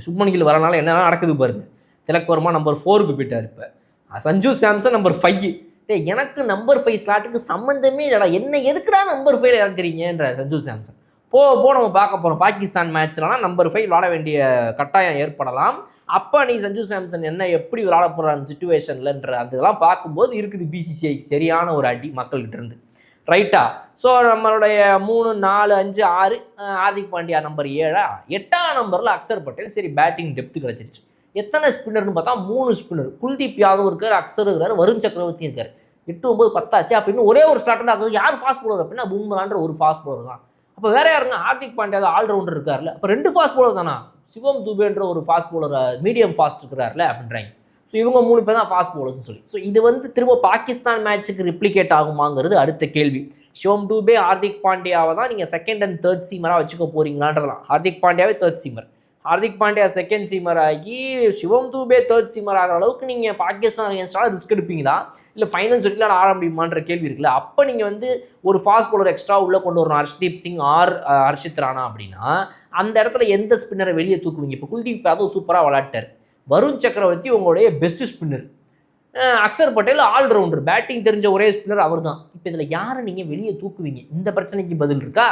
சுப்மன் கில் வரனால என்ன நடக்குது பாருங்க. திலக் வர்மா நம்பர் 4க்கு போயிட்டார். இப்போ சஞ்சு சாம்சன் நம்பர் 5. எனக்கு நம்பர் 5 ஸ்லாட்டுக்கு சம்மந்தமே இல்லைடா, என்ன எதுக்குடா நம்பர் 5 இறக்குறீங்கன்ற சஞ்சு சாம்சன். போ நம்ம பார்க்க போகிறோம். பாகிஸ்தான் மேட்ச்லலாம் நம்பர் 5 விளாட வேண்டிய கட்டாயம் ஏற்படலாம். அப்போ நீ சஞ்சு சாம்சன் என்ன எப்படி விளாட போகிற அந்த சுச்சுவேஷன்லன்ற அதெல்லாம் பார்க்கும்போது இருக்குது பிசிசிஐ சரியான ஒரு அடி மக்கள்கிட்ட இருந்து. ரைட்டா? ஸோ நம்மளுடைய 3, 4, 5, 6 ஹார்திக் பாண்டியா நம்பர் 7. 8ஆம் நம்பரில் அக்சர் பட்டேல். சரி, பேட்டிங் டெப்த்து கிடச்சிருச்சு. எத்தனை ஸ்பின்னர்னு பார்த்தா 3 ஸ்பின்னர். குல்தீப் யாதவ் இருக்கார், அக்சர் இருக்கார், வருண் சக்கரவர்த்தி இருக்கார். 8, 9, 10 ஆச்சு. அப்போ இன்னும் ஒரே ஒரு ஸ்லாட் தான் ஆகுது. யார் ஃபாஸ்ட் பவுலர் அப்படின்னா பும்ரான்ற ஒரு ஃபாஸ்ட் பவுலர் தான். அப்போ வேற யாருங்க? ஹார்திக் பாண்டியா ஆல்ரவுண்டர் இருக்கார்ல, அப்போ 2 ஃபாஸ்ட் பவுலர் தானா? சிவம் துபேன்ற ஒரு ஃபாஸ்ட் பவுலர் மீடியம் ஃபாஸ்ட் இருக்கிறார்ல அப்படின்றாங்க. ஸோ இவங்க 3 பேர் தான் ஃபாஸ்ட் பவுலர்ஸ்னு சொல்லி. ஸோ இது திரும்ப பாகிஸ்தான் மேட்ச்சுக்கு ரிப்ளிகேட் ஆகுமாங்கிறது அடுத்த கேள்வி. சிவம் டூபே, ஹார்திக் பாண்டியாவை தான் நீங்கள் செகண்ட் அண்ட் தேர்ட் சீமராக வச்சுக்க போறீங்களான்றலாம். ஹார்திக் பாண்டியாவே third seamer, Hardik Pandya second seamer ஆகி சிவம் தூபே தேர்ட் சீமர் ஆகிற அளவுக்கு நீங்கள் பாகிஸ்தான் அகேன்ஸ்டாக ரிஸ்க் எடுப்பீங்களா, இல்லை ஃபைனல் சொல்லிட்டு ஆட முடியுமான்ற கேள்வி இருக்குல்ல. அப்போ நீங்கள் ஒரு ஃபாஸ்ட் பவுலர் எக்ஸ்ட்ரா உள்ளே கொண்டு வரணும், ஹர்ஷ்தீப் சிங் ஆர் ஹர்ஷித் ராணா அப்படின்னா அந்த இடத்துல எந்த ஸ்பின்னரை வெளியே தூக்குவீங்க? இப்போ குல்தீப் யாதவ் சூப்பராக விளாட்டார், வருண் சக்கரவர்த்தி உங்களுடைய best spinner, Axar Patel allrounder, batting தெரிஞ்ச ஒரே ஸ்பின்னர் அவர் தான். இப்போ இதில் யாரை நீங்கள் வெளியே தூக்குவீங்க? இந்த பிரச்சனைக்கு பதில் இருக்கா?